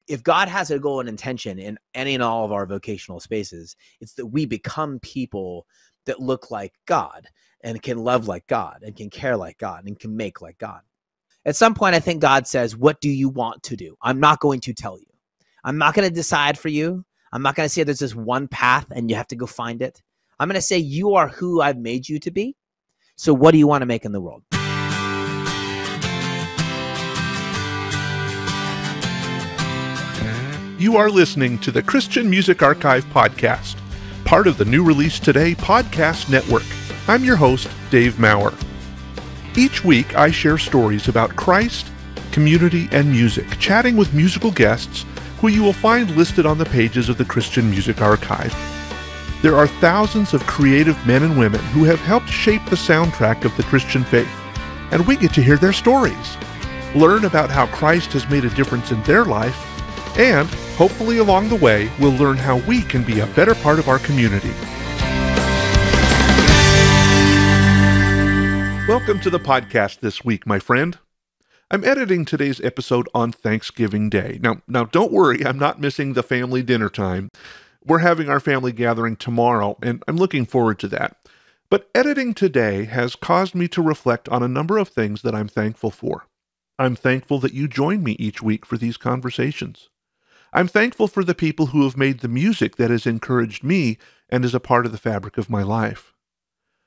if God has a goal and intention in any and all of our vocational spaces, it's that we become people that look like God and can love like God and can care like God and can make like God. At some point, I think God says, what do you want to do? I'm not going to tell you. I'm not going to decide for you. I'm not going to say there's this one path and you have to go find it. I'm going to say you are who I've made you to be. So what do you want to make in the world? You are listening to the Christian Music Archive podcast, part of the New Release Today podcast network. I'm your host, Dave Maurer. Each week, I share stories about Christ, community, and music, chatting with musical guests who you will find listed on the pages of the Christian Music Archive. There are thousands of creative men and women who have helped shape the soundtrack of the Christian faith, and we get to hear their stories, learn about how Christ has made a difference in their life, and hopefully along the way, we'll learn how we can be a better part of our community. Welcome to the podcast this week, my friend. I'm editing today's episode on Thanksgiving Day. Now, don't worry, I'm not missing the family dinner time. We're having our family gathering tomorrow, and I'm looking forward to that. But editing today has caused me to reflect on a number of things that I'm thankful for. I'm thankful that you join me each week for these conversations. I'm thankful for the people who have made the music that has encouraged me and is a part of the fabric of my life.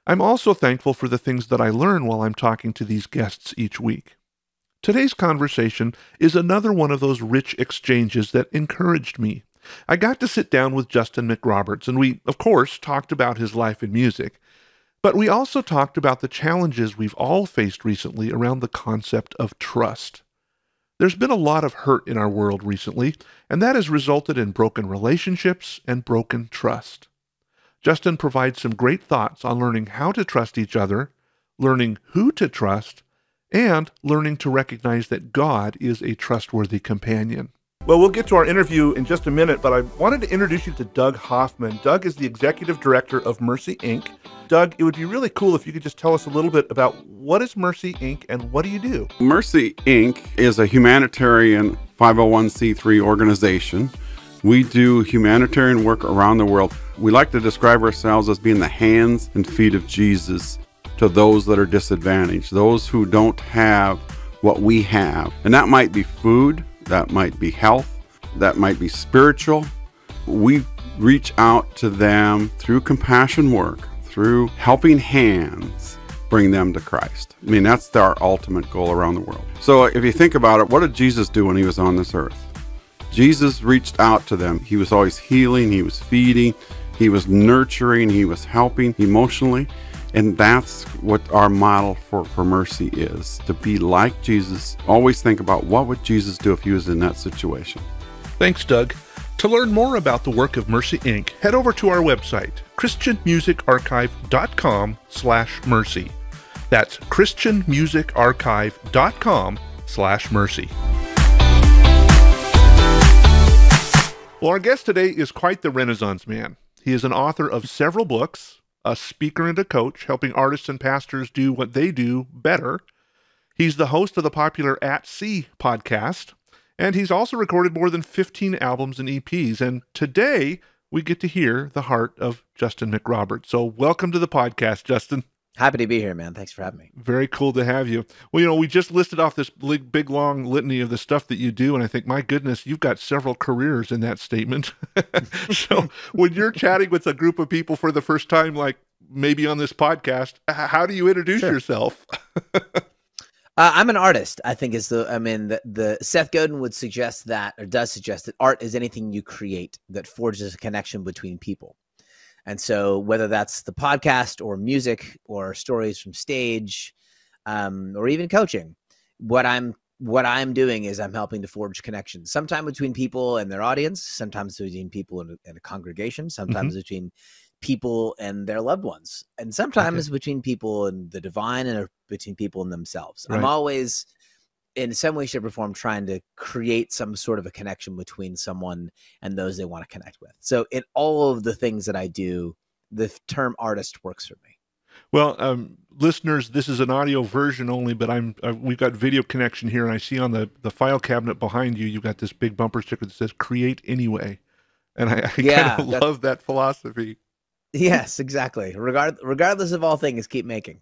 I'm also thankful for the things that I learn while I'm talking to these guests each week. Today's conversation is another one of those rich exchanges that encouraged me. I got to sit down with Justin McRoberts, and we, of course, talked about his life in music. But we also talked about the challenges we've all faced recently around the concept of trust. There's been a lot of hurt in our world recently, and that has resulted in broken relationships and broken trust. Justin provides some great thoughts on learning how to trust each other, learning who to trust, and learning to recognize that God is a trustworthy companion. Well, we'll get to our interview in just a minute, but I wanted to introduce you to Doug Hoffman. Doug is the executive director of Mercy, Inc. Doug, it would be really cool if you could just tell us a little bit about what is Mercy, Inc. and what do you do? Mercy, Inc. is a humanitarian 501c3 organization. We do humanitarian work around the world. We like to describe ourselves as being the hands and feet of Jesus to those that are disadvantaged, those who don't have what we have. And that might be food, that might be health, that might be spiritual. We reach out to them through compassion work, through helping hands, bring them to Christ. I mean, that's our ultimate goal around the world. So if you think about it, what did Jesus do when he was on this earth? Jesus reached out to them. He was always healing, he was feeding, he was nurturing, he was helping emotionally. And that's what our model for Mercy is, to be like Jesus. Always think about what would Jesus do if he was in that situation. Thanks, Doug. To learn more about the work of Mercy, Inc., head over to our website, christianmusicarchive.com/mercy. That's christianmusicarchive.com/mercy. Well, our guest today is quite the Renaissance man. He is an author of several books, a speaker and a coach, helping artists and pastors do what they do better. He's the host of the popular At Sea podcast, and he's also recorded more than 15 albums and EPs. And today, we get to hear the heart of Justin McRoberts. So welcome to the podcast, Justin. Happy to be here, man. Thanks for having me. Very cool to have you. Well, we just listed off this big, long litany of the stuff that you do, and I think, my goodness, you've got several careers in that statement. So when you're chatting with a group of people for the first time, like maybe on this podcast, how do you introduce yourself? I'm an artist, I think the Seth Godin would suggest that, or does suggest that art is anything you create that forges a connection between people. And so whether that's the podcast or music or stories from stage, or even coaching, what I'm doing is I'm helping to forge connections, sometimes between people and their audience, sometimes between people in a congregation, sometimes between people and their loved ones, and sometimes between people and the divine, and between people and themselves. Right. I'm always, in some way, shape, or form, trying to create some sort of a connection between someone and those they want to connect with. So in all of the things that I do, the term artist works for me. Well, listeners, this is an audio version only, but we've got video connection here, and I see on the file cabinet behind you, you've got this big bumper sticker that says "Create Anyway," and I kind of love that philosophy. Yes, exactly. Regardless of all things, keep making.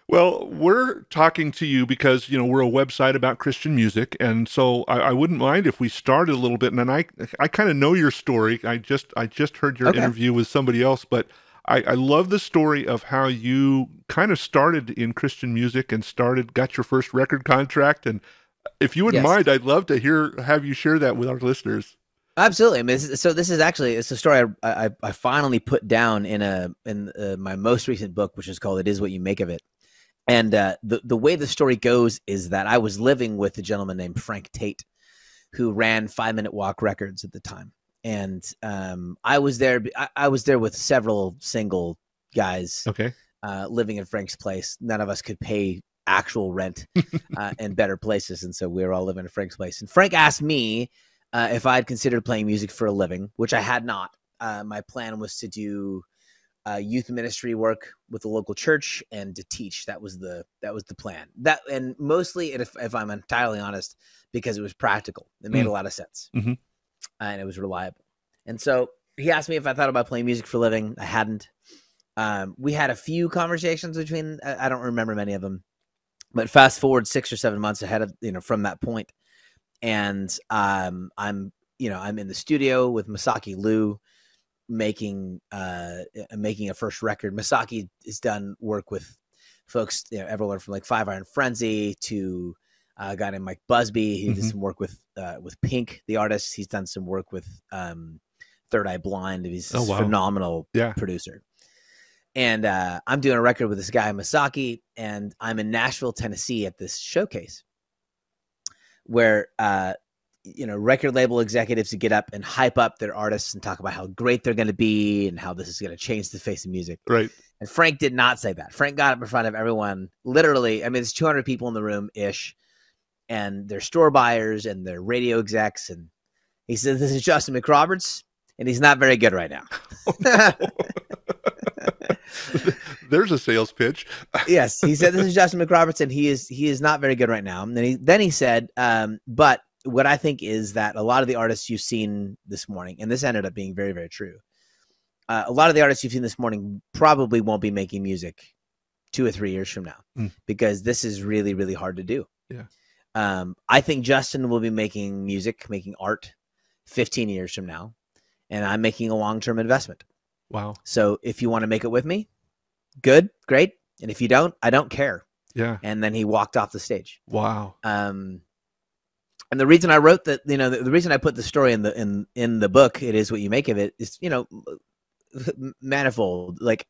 Well, we're talking to you because, we're a website about Christian music. And so I wouldn't mind if we started a little bit. And I kind of know your story. I just heard your interview with somebody else, but I love the story of how you kind of started in Christian music and got your first record contract. And if you wouldn't mind, I'd love to have you share that with our listeners. Absolutely. I mean, this is actually, it's a story I finally put down in my most recent book, which is called "It Is What You Make of It." And the way the story goes is that I was living with a gentleman named Frank Tate, who ran 5 Minute Walk Records at the time. And I was there with several single guys living in Frank's place. None of us could pay actual rent in better places. And so we were all living in Frank's place. And Frank asked me if I had considered playing music for a living, which I had not. My plan was to do youth ministry work with the local church and to teach. That was the plan. And mostly, if I'm entirely honest, because it was practical. It made a lot of sense, and it was reliable. And so he asked me if I thought about playing music for a living. I hadn't. We had a few conversations between. I don't remember many of them, but fast forward 6 or 7 months ahead of from that point, and I'm in the studio with Masaki Liu, making a first record. Masaki has done work with folks, everyone from like Five Iron Frenzy to a guy named Mike Busby. He did some work with Pink, the artist. He's done some work with Third Eye Blind. He's a phenomenal producer. And I'm doing a record with this guy, Masaki, and I'm in Nashville, Tennessee at this showcase where record label executives to get up and hype up their artists and talk about how great they're going to be and how this is going to change the face of music. Right. And Frank did not say that. Frank got up in front of everyone. Literally, I mean, there's 200 people in the room ish, and they're store buyers and they're radio execs. And he said, "This is Justin McRoberts, and he's not very good right now." Oh, no. There's a sales pitch. Yes, he said, "This is Justin McRoberts, and he is not very good right now." And then he said, "But what I think is that a lot of the artists you've seen this morning," and this ended up being very, very true, a lot of the artists you've seen this morning probably won't be making music 2 or 3 years from now because this is really, really hard to do. Yeah. I think Justin will be making music, making art 15 years from now, and I'm making a long-term investment. Wow. So if you want to make it with me, good, great. And if you don't, I don't care. Yeah. And then he walked off the stage. Wow. And the reason I wrote that, the reason I put the story in the book, It Is What You Make of It, is, manifold. Like,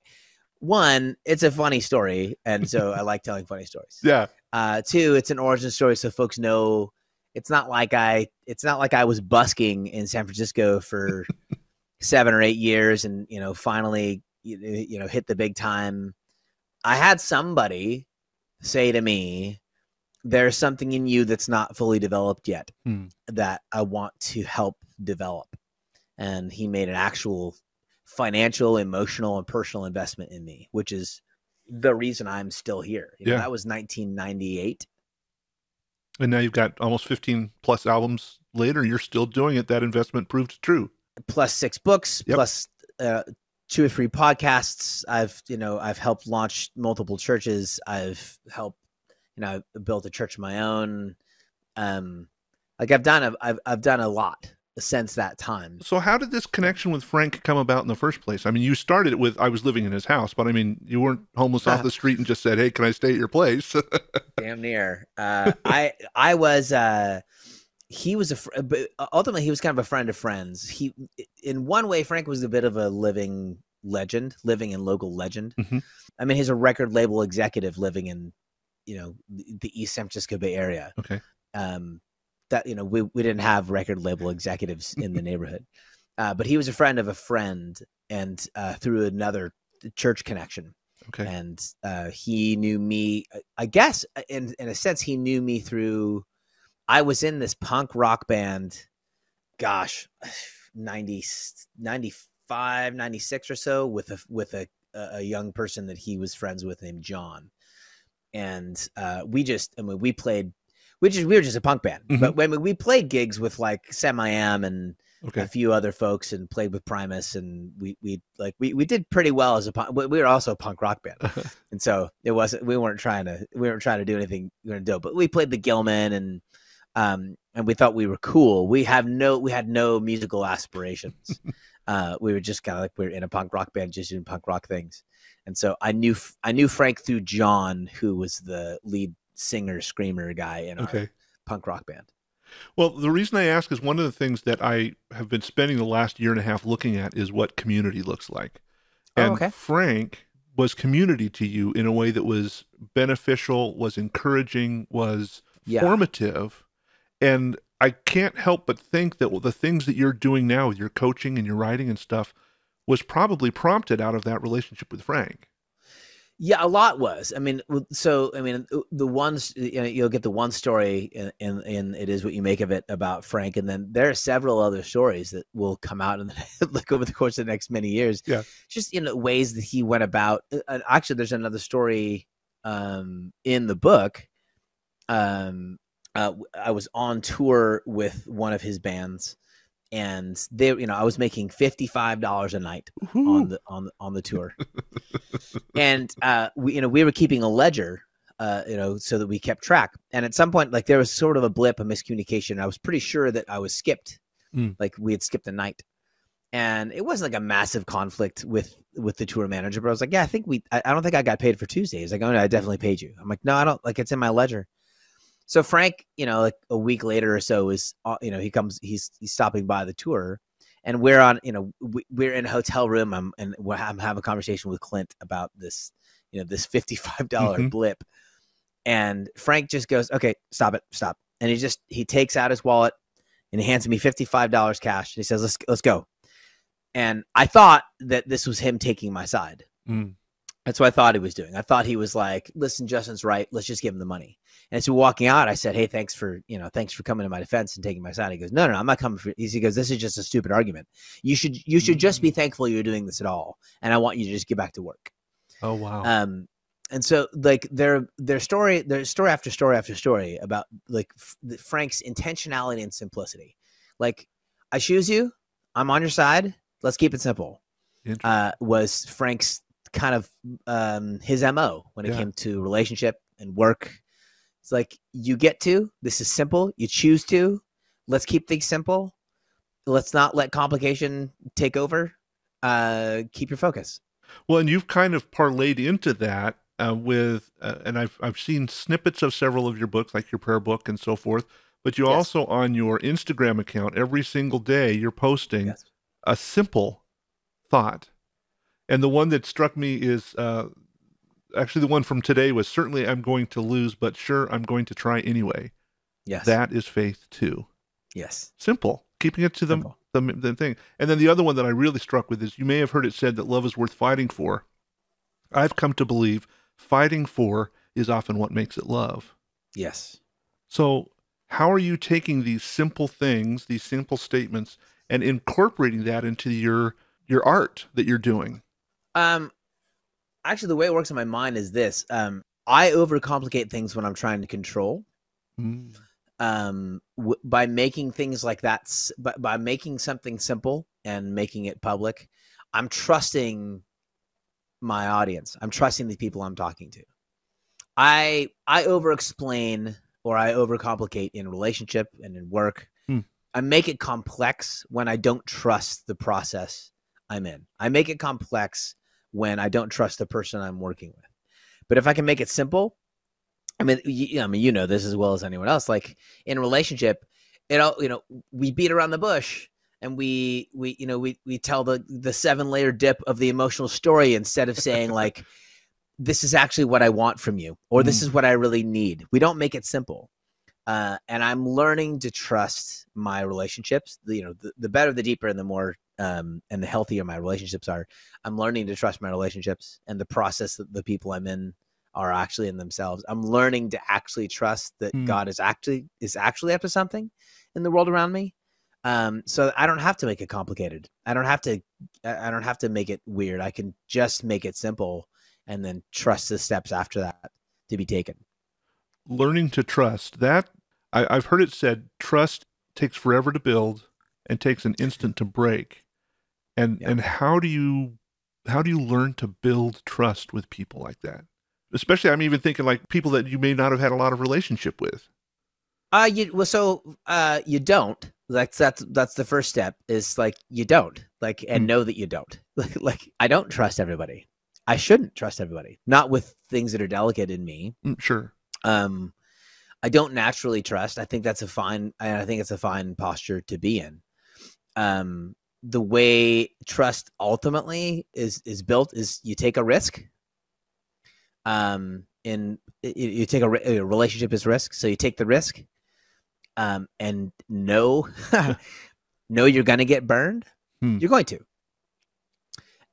one, it's a funny story, and so I like telling funny stories. Yeah. Two, it's an origin story, so folks know it's not like I was busking in San Francisco for 7 or 8 years, and finally hit the big time. I had somebody say to me, "There's something in you that's not fully developed yet that I want to help develop." And he made an actual financial, emotional, and personal investment in me, which is the reason I'm still here. That was 1998. And now you've got almost 15 plus albums later. You're still doing it. That investment proved true. Plus 6 books, plus 2 or 3 podcasts. I've helped launch multiple churches. I've helped, I built a church of my own. I've done a lot since that time. So how did this connection with Frank come about in the first place? I mean, you started it with, I was living in his house, but I mean, you weren't homeless off the street and just said, "Hey, can I stay at your place?" Damn near. I was, ultimately he was kind of a friend of friends. In one way, Frank was a bit of a living and local legend. I mean, he's a record label executive living in, the East San Francisco Bay Area. Okay. That, we didn't have record label executives in the neighborhood, but he was a friend of a friend, and through another church connection. Okay. And he knew me, I guess, in a sense, he knew me through, I was in this punk rock band, 95, 96 or so with a young person that he was friends with named John. And we were just a punk band. Mhm. But when we played gigs with like Semi-Am and Okay. a few other folks and played with Primus, and we did pretty well as a punk. We were also a punk rock band. And so we weren't trying to do anything dope, but we played the Gilman and we thought we were cool. We had no musical aspirations. We were just kind of like, we were in a punk rock band, just doing punk rock things. And so I knew Frank through John, who was the lead singer screamer guy in our punk rock band. Well, the reason I ask is one of the things that I have been spending the last year and a half looking at is what community looks like. And Frank was community to you in a way that was beneficial, was encouraging, was formative. And I can't help but think that the things that you're doing now with your coaching and your writing and stuff was probably prompted out of that relationship with Frank. Yeah, a lot was. I mean, the ones, you'll get the one story in It Is What You Make of It about Frank, and then there are several other stories that will come out in like over the course of the next many years. Yeah, just ways that he went about. Actually, there's another story in the book. I was on tour with one of his bands, and I was making $55 a night on the tour. And we were keeping a ledger, so that we kept track. And at some point, like, there was sort of a blip, a miscommunication. I was pretty sure that I was skipped, like we had skipped a night. And it wasn't like a massive conflict with the tour manager, but I was like, yeah, I don't think I got paid for Tuesdays. Like, oh, no, I definitely paid you. I'm like, no, I don't, like, it's in my ledger. So Frank, like a week later or so is, he's stopping by the tour, and we're on, we're in a hotel room. I'm having a conversation with Clint about this, this $55 blip. And Frank just goes, okay, stop. And he takes out his wallet and he hands me $55 cash. And he says, let's go. And I thought that this was him taking my side. That's what I thought he was doing. I thought he was like, listen, Justin's right. Let's just give him the money. And so walking out, I said, hey, thanks for coming to my defense and taking my side. He goes, no, I'm not coming for you. He goes, this is just a stupid argument. You should just be thankful you're doing this at all. And I want you to just get back to work. Oh, wow. And so like there's story after story after story about like Frank's intentionality and simplicity. Like, I choose you. I'm on your side. Let's keep it simple. Was Frank's kind of his MO when it came to relationship and work. It's like, this is simple. You choose to. Let's keep things simple. Let's not let complication take over. Keep your focus. Well, and you've kind of parlayed into that with, and I've seen snippets of several of your books, like your prayer book and so forth. But you also, on your Instagram account, every single day you're posting a simple thought. And the one that struck me is actually the one from today was, certainly I'm going to lose, but sure, I'm going to try anyway. Yes. That is faith too. Yes. Simple. Keeping it to the thing. And then the other one that I really struck with is, you may have heard it said that love is worth fighting for. I've come to believe fighting for is often what makes it love. Yes. So how are you taking these simple things, these simple statements, and incorporating that into your art that you're doing? Actually, the way it works in my mind is this. I overcomplicate things when I'm trying to control. By making things like that, by making something simple and making it public, I'm trusting my audience. I'm trusting the people I'm talking to. I over-explain or I overcomplicate in relationship and in work. I make it complex when I don't trust the process I'm in. I make it complex when I don't trust the person I'm working with. But if I can make it simple, you know this as well as anyone else. Like, in a relationship, we beat around the bush and we tell the 7-layer dip of the emotional story instead of saying like, this is actually what I want from you, or this is what I really need. We don't make it simple. And I'm learning to trust my relationships. The better, the deeper, and the more and the healthier my relationships are. I'm learning to trust my relationships and the process that the people I'm in are actually in themselves. I'm learning to actually trust that God is actually up to something in the world around me. So I don't have to make it complicated. I don't have to make it weird. I can just make it simple and then trust the steps after that to be taken. Learning to trust, that I've heard it said, trust takes forever to build and takes an instant to break. And how do you learn to build trust with people like that? Especially, I'm even thinking like people that you may not have had a lot of relationship with. You don't. Like that's the first step, is like you don't, like, and know that you don't. Like I don't trust everybody. I shouldn't trust everybody. Not with things that are delicate in me. Sure. I don't naturally trust. I think it's a fine posture to be in. The way trust ultimately is built is you take a risk. You take a relationship is risk, so you take the risk, and know you're going to get burned. You're going to,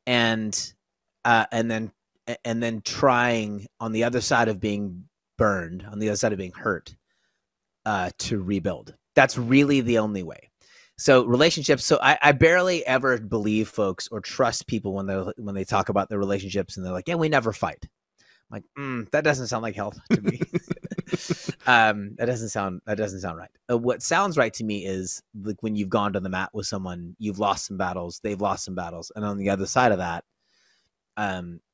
and then trying on the other side of being burned, on the other side of being hurt, to rebuild. That's really the only way. So relationships. So I barely ever believe folks or trust people when they talk about their relationships and they're like, yeah, we never fight. I'm like, that doesn't sound like health to me. That doesn't sound right. What sounds right to me is like when you've gone to the mat with someone, you've lost some battles, they've lost some battles, and on the other side of that,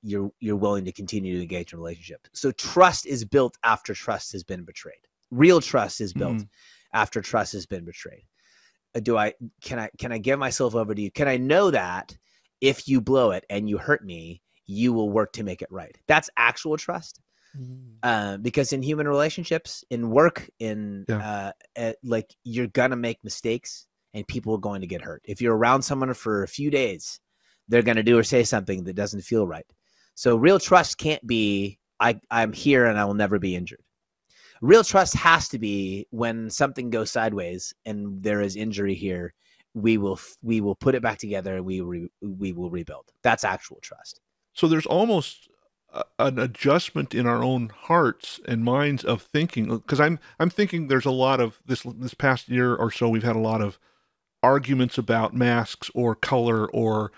you're willing to continue to engage in a relationship. So trust is built after trust has been betrayed. Real trust is built after trust has been betrayed. Can I give myself over to you? Can I know that if you blow it and you hurt me, you will work to make it right? That's actual trust. Because in human relationships, in work, like you're gonna make mistakes and people are going to get hurt. If you're around someone for a few days, they're gonna do or say something that doesn't feel right. So real trust can't be I'm here and I will never be injured. Real trust has to be when something goes sideways and there is injury here, we will put it back together and we will rebuild. That's actual trust. So there's almost an adjustment in our own hearts and minds of thinking, because I'm thinking there's a lot of this past year or so, we've had a lot of arguments about masks or color or,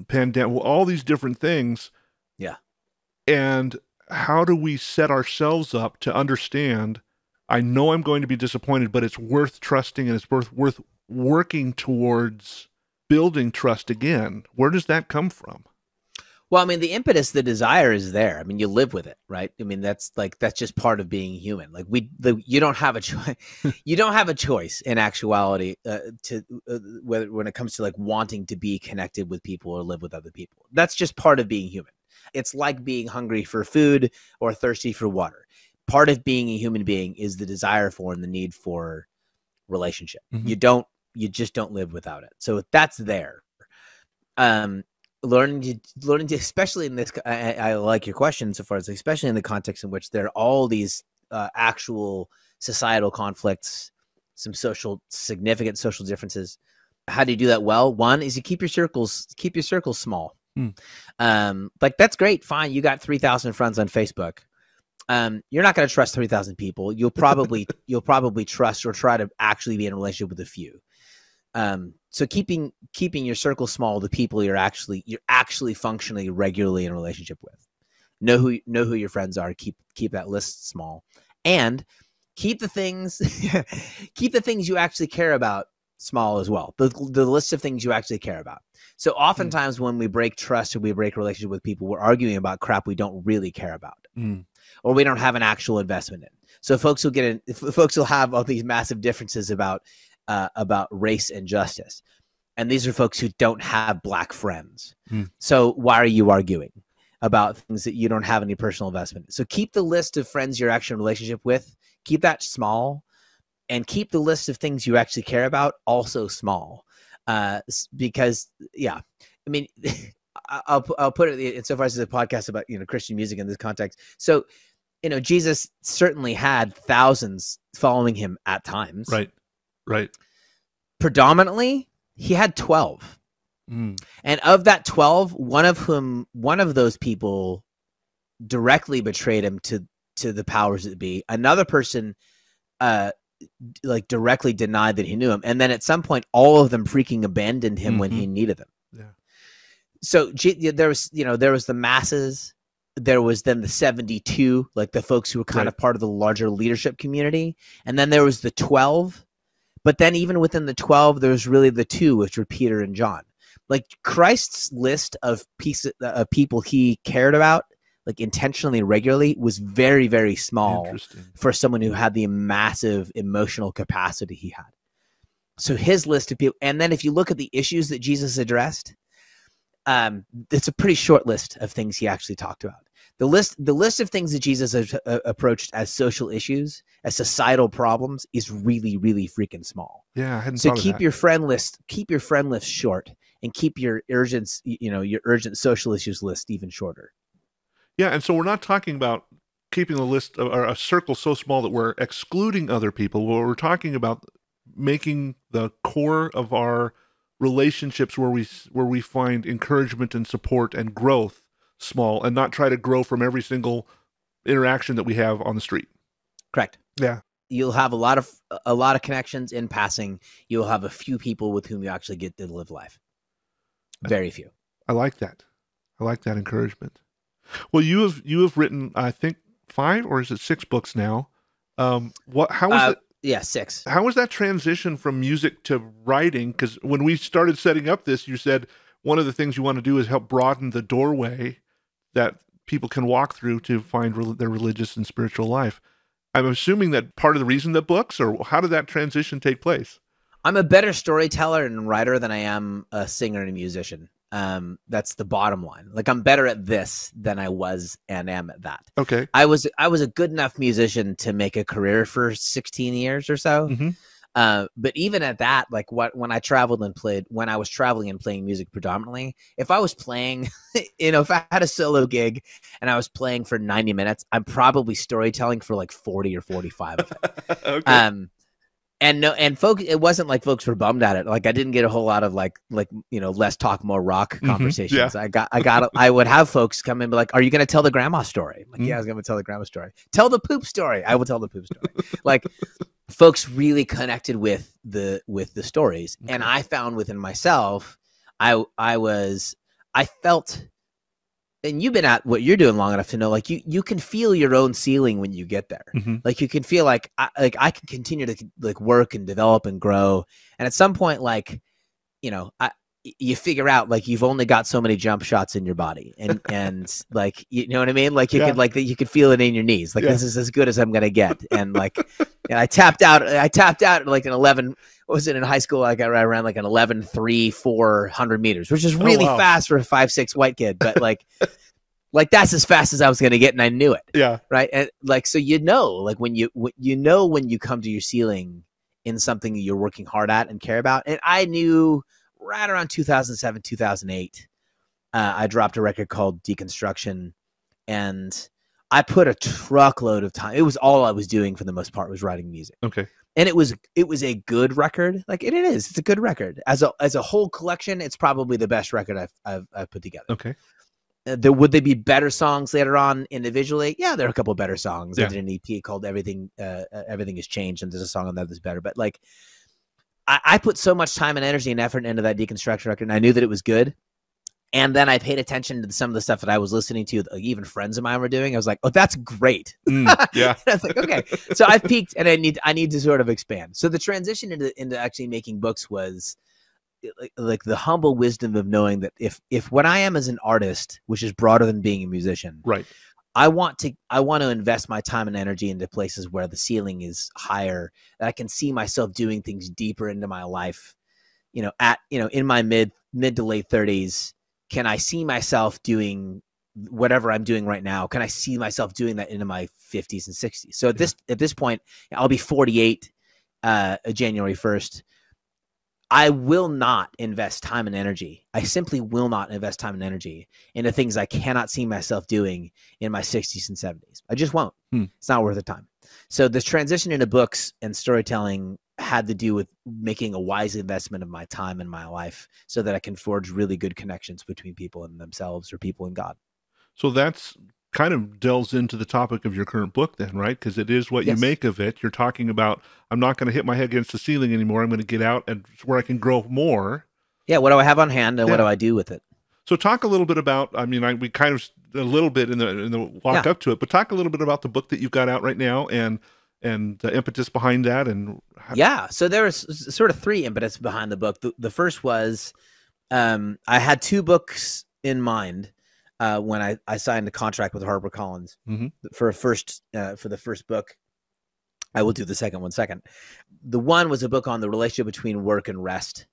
pandemic, all these different things. Yeah. And how do we set ourselves up to understand, I know I'm going to be disappointed, but it's worth trusting and it's worth working towards building trust again? Where does that come from? Well, I mean, the impetus, the desire is there. I mean, you live with it, right? I mean, that's just part of being human. Like you don't have a choice. You don't have a choice in actuality when it comes to like wanting to be connected with people or live with other people. That's just part of being human. It's like being hungry for food or thirsty for water. Part of being a human being is the desire for and the need for relationship. Mm-hmm. You just don't live without it. So that's there. Learning to, especially in this, I like your question so far as especially in the context in which there are all these actual societal conflicts, some significant social differences. How do you do that well? One is you keep your circles small. Like that's great. Fine. You got 3,000 friends on Facebook. You're not going to trust 3,000 people. You'll probably trust or try to actually be in a relationship with a few. So keeping your circle small, the people you're actually functionally regularly in a relationship with. Know who your friends are. Keep that list small, and keep the things you actually care about small as well. The list of things you actually care about. So oftentimes when we break trust or we break relationship with people, we're arguing about crap we don't really care about, or we don't have an actual investment in. So folks will have all these massive differences about race and justice. And these are folks who don't have black friends. So why are you arguing about things that you don't have any personal investment in? So keep the list of friends you're actually in a relationship with, keep that small, and keep the list of things you actually care about also small. Because I mean, I'll put it insofar as a podcast about, Christian music in this context. So, Jesus certainly had thousands following him at times. Right. Predominantly, he had 12. And of that 12, one of those people directly betrayed him to the powers that be. Another person like directly denied that he knew him. And then at some point, all of them freaking abandoned him when he needed them. Yeah. So there was the masses. There was then the 72, like the folks who were kind of part of the larger leadership community. And then there was the 12. But then even within the 12, there was really the 2, which were Peter and John. Like Christ's list of people he cared about, like intentionally, regularly, was very, very small for someone who had the massive emotional capacity he had. So his list of people, and then if you look at the issues that Jesus addressed, it's a pretty short list of things he actually talked about. The list of things that Jesus approached as social issues, as societal problems, is really, really freaking small. Yeah, I hadn't so thought of keep that. your friend list short, and keep your urgent social issues list even shorter. Yeah, and so we're not talking about keeping a list or a circle so small that we're excluding other people. Well, we're talking about making the core of our relationships where we find encouragement and support and growth small, and not try to grow from every single interaction that we have on the street. Correct. Yeah. You'll have a lot of connections in passing. You'll have a few people with whom you actually get to live life. Very few. I like that. I like that encouragement. Well, you have written, I think, 5 or is it 6 books now? How was it? Yeah, 6. How was that transition from music to writing? Because when we started setting up this, you said one of the things you want to do is help broaden the doorway that people can walk through to find their religious and spiritual life. I'm assuming that part of the reason that books, or how did that transition take place? I'm a better storyteller and writer than I am a singer and a musician. That's the bottom line. Like, I'm better at this than I was and am at that. Okay. I was a good enough musician to make a career for 16 years or so. Mm-hmm. But even at that, like when I was traveling and playing music predominantly, if I was playing, if I had a solo gig and I was playing for 90 minutes, I'm probably storytelling for like 40 or 45 of it. Okay. And folks, it wasn't like folks were bummed at it. Like, I didn't get a whole lot of like less talk, more rock conversations. Yeah. I would have folks come in and be like, "Are you going to tell the grandma story?" I'm like, yeah, I was going to tell the grandma story. Tell the poop story. I will tell the poop story. Like, folks really connected with the stories. Okay. And I found within myself, I felt, and you've been at what you're doing long enough to know, like you can feel your own ceiling when you get there. Mm-hmm. Like, you can feel like I can continue to like work and develop and grow. And at some point, like, you figure out like you've only got so many jump shots in your body, and like, you know what I mean? Like, you could feel it in your knees. Like, this is as good as I'm gonna get. And like, and I tapped out like an 11. What was it in high school? I ran like an 11.3 400 meters, which is really fast for a 5'6" white kid. But like that's as fast as I was gonna get, and I knew it. Yeah. Right. And like, so like when you come to your ceiling in something that you're working hard at and care about. And I knew right around 2007, 2008, I dropped a record called Deconstruction, and I put a truckload of time. It was all I was doing for the most part, was writing music. Okay. And it was a good record. Like, it is. It's a good record. As a whole collection, it's probably the best record I've put together. Okay. Would there be better songs later on individually? Yeah, there are a couple of better songs. Yeah. I did an EP called Everything Has Changed, and there's a song on that that's better. But like, I put so much time and energy and effort into that Deconstruction record, and I knew that it was good. And then I paid attention to some of the stuff that I was listening to, like even friends of mine were doing. I was like, "Oh, that's great!" Yeah. I was like, "Okay." So I've peaked, and I need to sort of expand. So the transition into actually making books was like the humble wisdom of knowing that if what I am as an artist, which is broader than being a musician, Right. I want to invest my time and energy into places where the ceiling is higher, that I can see myself doing things deeper into my life. In my mid to late 30s, can I see myself doing whatever I'm doing right now? Can I see myself doing that into my 50s and 60s? So at this point, I'll be 48 January 1st. I will not invest time and energy. I simply will not invest time and energy into things I cannot see myself doing in my 60s and 70s. I just won't. It's not worth the time. So this transition into books and storytelling had to do with making a wise investment of my time and my life so that I can forge really good connections between people and themselves, or people and God. So that's kind of delves into the topic of your current book then, right? Because it is what you Yes. make of it. You're talking about, I'm not going to hit my head against the ceiling anymore. I'm going to get out and where I can grow more. Yeah. What do I have on hand, and what Yeah. do I do with it? So talk a little bit about, I mean, we kind of a little bit in the walk up to it, but talk a little bit about the book that you've got out right now and the impetus behind that. And Yeah. So there was sort of three impetus behind the book. The first was I had two books in mind when I signed a contract with HarperCollins for the first book. I will do the second one second. The one was a book on the relationship between work and rest.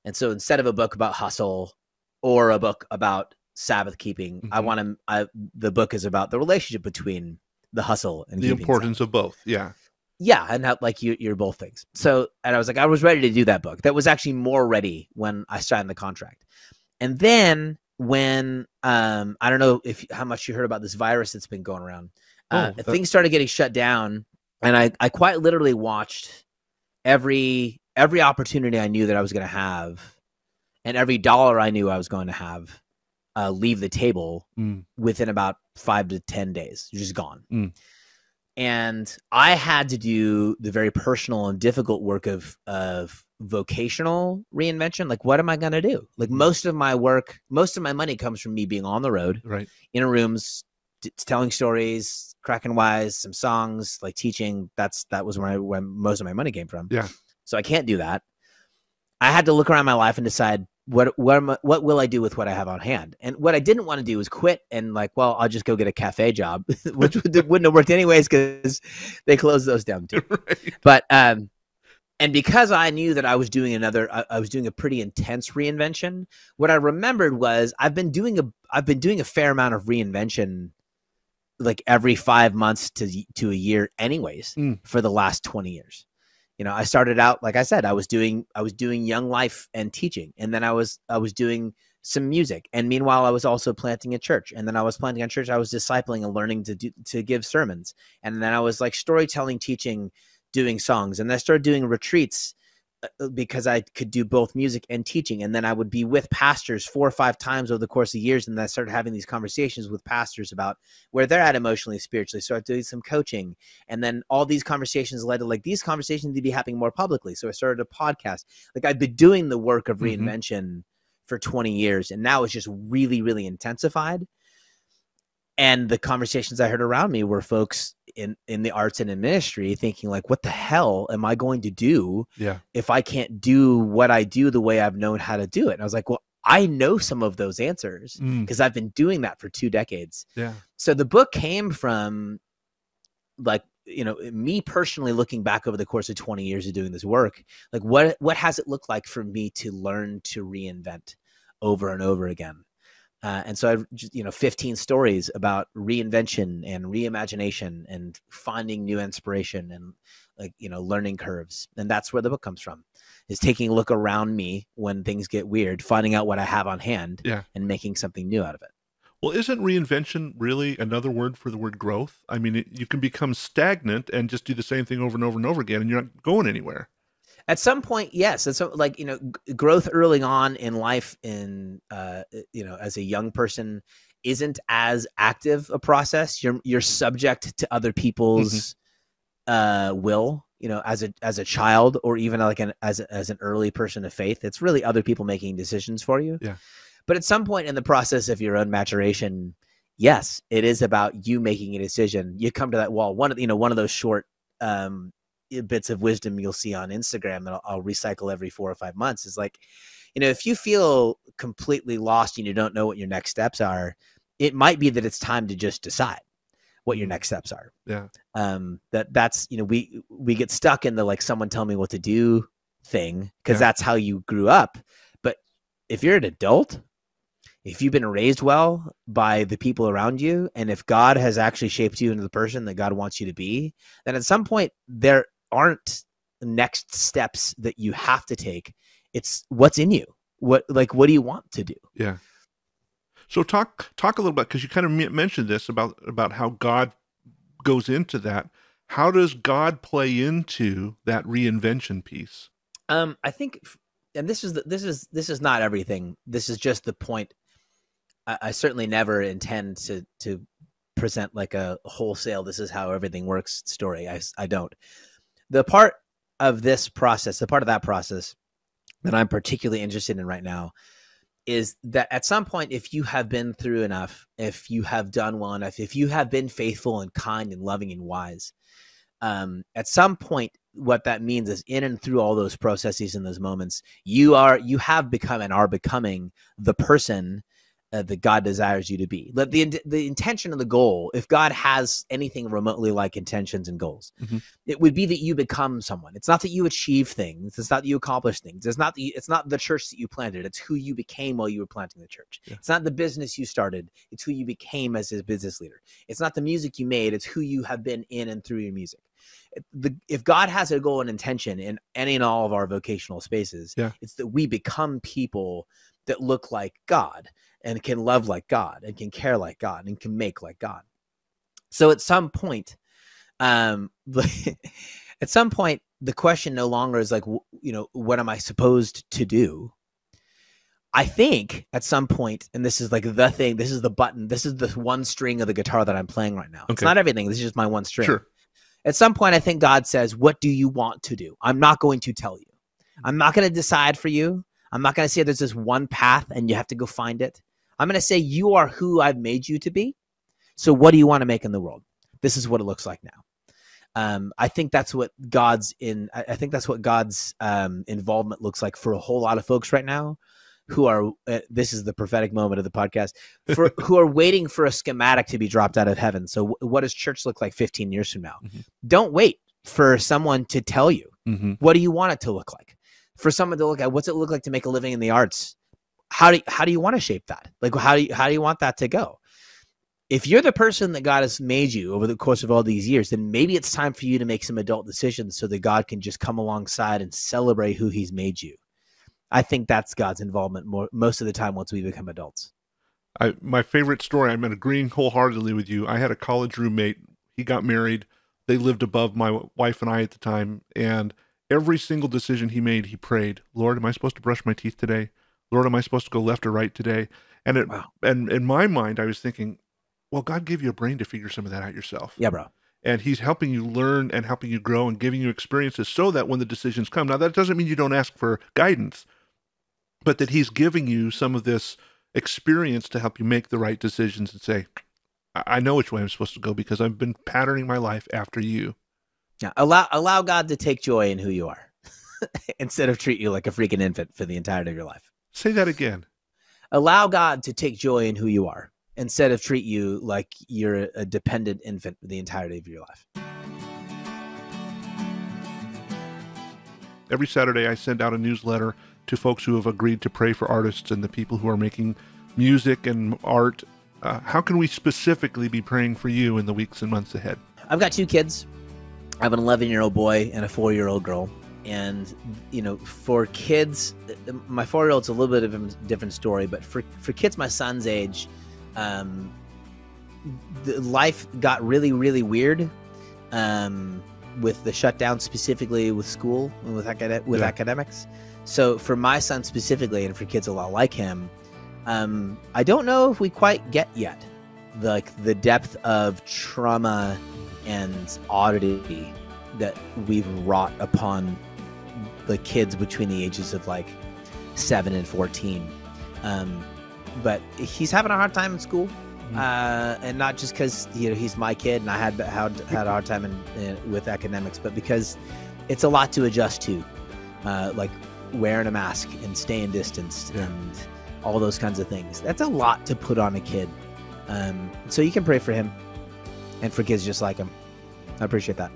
And so instead of a book about hustle or a book about Sabbath keeping, the book is about the relationship between the hustle and the importance Sabbath. of both. Yeah. Yeah. And how, like, you're both things. So, and I was like, I was ready to do that book. That was actually more ready when I signed the contract. And then when, I don't know how much you heard about this virus that's been going around, things started getting shut down. And I quite literally watched every opportunity I knew that I was going to have, and every dollar I knew I was going to have, leave the table within about 5 to 10 days. You're just gone. And I had to do the very personal and difficult work of vocational reinvention. Like, what am I going to do? Like, most of my money comes from me being on the road, right, in rooms, telling stories, cracking wise, some songs, like teaching. That was where most of my money came from. Yeah. So I can't do that. I had to look around my life and decide what will I do with what I have on hand. And what I didn't want to do was quit and like, well, I'll just go get a cafe job, which wouldn't have worked anyways because they closed those down too. Right. But and because I knew that I was doing a pretty intense reinvention, what I remembered was I've been doing a fair amount of reinvention, like every 5 months to a year anyways, for the last 20 years. You know, I started out, like I said, I was doing Young Life and teaching, and then I was doing some music, and meanwhile I was also planting a church, and then I was planting a church. I was discipling and learning to give sermons, and then I was like storytelling, teaching, doing songs, and I started doing retreats because I could do both music and teaching. And then I would be with pastors 4 or 5 times over the course of years. And then I started having these conversations with pastors about where they're at emotionally, spiritually. So I started doing some coaching. And then all these conversations led to like these conversations need to be happening more publicly. So I started a podcast. Like, I've been doing the work of reinvention for 20 years. And now it's just really, really intensified. And the conversations I heard around me were folks in the arts and in ministry thinking like, what the hell am I going to do if I can't do what I do the way I've known how to do it? And I was like, well, I know some of those answers because I've been doing that for 2 decades. Yeah. So the book came from like, you know, me personally looking back over the course of 20 years of doing this work, like what has it looked like for me to learn to reinvent over and over again? And so I've, 15 stories about reinvention and reimagination and finding new inspiration and learning curves. And that's where the book comes from, is taking a look around me when things get weird, finding out what I have on hand and making something new out of it. Well, isn't reinvention really another word for the word growth? I mean, you can become stagnant and just do the same thing over and over and over again, and you're not going anywhere. At some point, yes. And so, growth early on in life, as a young person, isn't as active a process. You're subject to other people's will. You know, as a child, or even as an early person of faith, it's really other people making decisions for you. Yeah. But at some point in the process of your own maturation, yes, it is about you making a decision. You come to that wall. One of those short bits of wisdom you'll see on Instagram that I'll recycle every 4 or 5 months is like, if you feel completely lost and you don't know what your next steps are, it might be that it's time to just decide what your next steps are. Yeah. That's we get stuck in the like someone tell me what to do thing because that's how you grew up. But if you're an adult, if you've been raised well by the people around you, and if God has actually shaped you into the person that God wants you to be, then at some point there aren't next steps that you have to take. It's what's in you. What do you want to do? Yeah. So talk a little bit, because you kind of mentioned this about how God goes into that. How does God play into that reinvention piece? I think, and this is not everything. This is just the point. I certainly never intend to present like a wholesale, this is how everything works story. I don't. The part of this process, the part of that process that I'm particularly interested in right now is that at some point, if you have been through enough, if you have done well enough, if you have been faithful and kind and loving and wise, at some point, what that means is in and through all those processes and those moments, you have become and are becoming the person that God desires you to be. But the intention and the goal, if God has anything remotely like intentions and goals, it would be that you become someone. It's not that you achieve things. It's not that you accomplish things. It's not the church that you planted. It's who you became while you were planting the church. Yeah. It's not the business you started. It's who you became as a business leader. It's not the music you made. It's who you have been in and through your music. If God has a goal and intention in any and all of our vocational spaces, it's that we become people that look like God and can love like God and can care like God and can make like God. So at some point, the question no longer is like, what am I supposed to do? I think at some point, and this is like the thing, this is the button, this is the one string of the guitar that I'm playing right now. Okay. It's not everything. This is just my one string. Sure. At some point, I think God says, what do you want to do? I'm not going to tell you. I'm not going to decide for you. I'm not going to say there's this one path and you have to go find it. I'm going to say you are who I've made you to be. So what do you want to make in the world? This is what it looks like now. I think that's what God's involvement looks like for a whole lot of folks right now who are, this is the prophetic moment of the podcast, who are waiting for a schematic to be dropped out of heaven. So what does church look like 15 years from now? Don't wait for someone to tell you. What do you want it to look like? For someone to look at, what's it look like to make a living in the arts? How do you want to shape that? Like, how do you want that to go? If you're the person that God has made you over the course of all these years, then maybe it's time for you to make some adult decisions so that God can just come alongside and celebrate who he's made you. I think that's God's involvement most of the time once we become adults. My favorite story, I'm agreeing wholeheartedly with you. I had a college roommate. He got married. They lived above my wife and I at the time. And every single decision he made, he prayed, Lord, am I supposed to brush my teeth today? Lord, am I supposed to go left or right today? And and in my mind, I was thinking, well, God gave you a brain to figure some of that out yourself. Yeah, bro. And he's helping you learn and helping you grow and giving you experiences so that when the decisions come, now that doesn't mean you don't ask for guidance, but that he's giving you some of this experience to help you make the right decisions and say, I know which way I'm supposed to go because I've been patterning my life after you. Yeah, allow God to take joy in who you are instead of treat you like a freaking infant for the entirety of your life. Say that again. Allow God to take joy in who you are instead of treat you like you're a dependent infant for the entirety of your life. Every Saturday, I send out a newsletter to folks who have agreed to pray for artists and the people who are making music and art. How can we specifically be praying for you in the weeks and months ahead? I've got 2 kids. I have an 11-year-old boy and a 4-year-old girl. And, for kids, my 4-year-old's a little bit of a different story, but for kids my son's age, life got really, really weird with the shutdown, specifically with school and with academics. So for my son specifically, and for kids a lot like him, I don't know if we quite get yet the depth of trauma and oddity that we've wrought upon the kids between the ages of 7 and 14. But he's having a hard time in school, and not just because he's my kid and I had a hard time with academics, but because it's a lot to adjust to, like wearing a mask and staying distanced and all those kinds of things. That's a lot to put on a kid. So you can pray for him and for kids just like him. I appreciate that.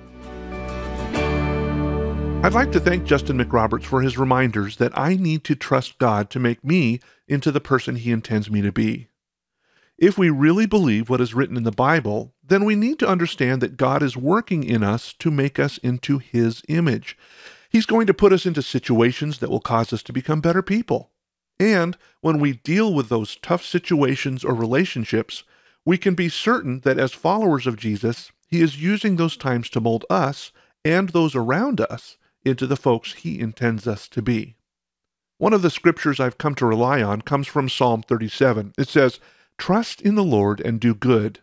I'd like to thank Justin McRoberts for his reminders that I need to trust God to make me into the person he intends me to be. If we really believe what is written in the Bible, then we need to understand that God is working in us to make us into his image. He's going to put us into situations that will cause us to become better people. And when we deal with those tough situations or relationships, we can be certain that as followers of Jesus, he is using those times to mold us and those around us into the folks he intends us to be. One of the scriptures I've come to rely on comes from Psalm 37. It says, "Trust in the Lord and do good.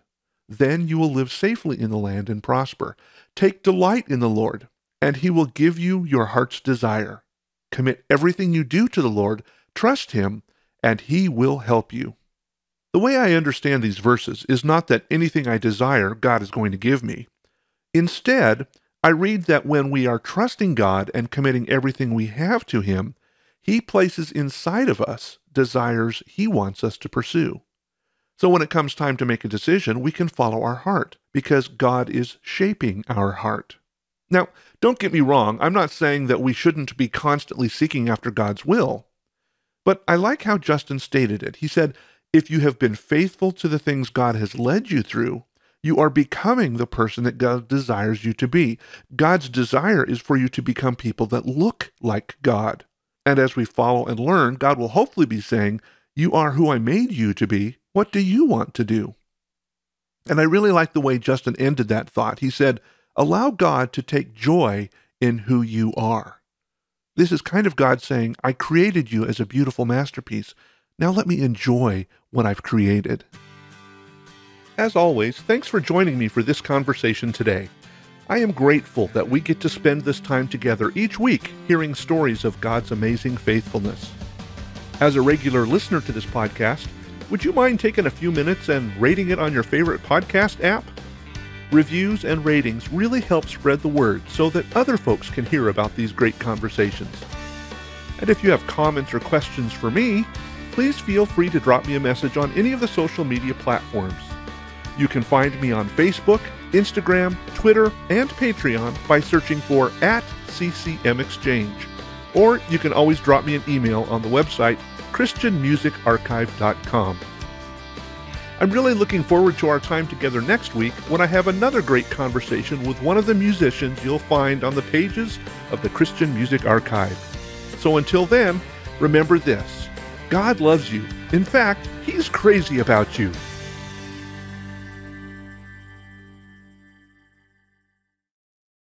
Then you will live safely in the land and prosper. Take delight in the Lord, and he will give you your heart's desire. Commit everything you do to the Lord, trust him, and he will help you. The way I understand these verses is not that anything I desire, God is going to give me. Instead, I read that when we are trusting God and committing everything we have to him, he places inside of us desires he wants us to pursue. So when it comes time to make a decision, we can follow our heart, because God is shaping our heart. Now, don't get me wrong, I'm not saying that we shouldn't be constantly seeking after God's will. But I like how Justin stated it. He said, if you have been faithful to the things God has led you through, you are becoming the person that God desires you to be. God's desire is for you to become people that look like God. And as we follow and learn, God will hopefully be saying, you are who I made you to be. What do you want to do? And I really like the way Justin ended that thought. He said, allow God to take joy in who you are. This is kind of God saying, I created you as a beautiful masterpiece. Now let me enjoy what I've created. As always, thanks for joining me for this conversation today. I am grateful that we get to spend this time together each week hearing stories of God's amazing faithfulness. As a regular listener to this podcast, would you mind taking a few minutes and rating it on your favorite podcast app? Reviews and ratings really help spread the word so that other folks can hear about these great conversations. And if you have comments or questions for me, please feel free to drop me a message on any of the social media platforms. You can find me on Facebook, Instagram, Twitter, and Patreon by searching for @CCMExchange. Or you can always drop me an email on the website christianmusicarchive.com. I'm really looking forward to our time together next week when I have another great conversation with one of the musicians you'll find on the pages of the Christian Music Archive. So until then, remember this: God loves you. In fact, he's crazy about you.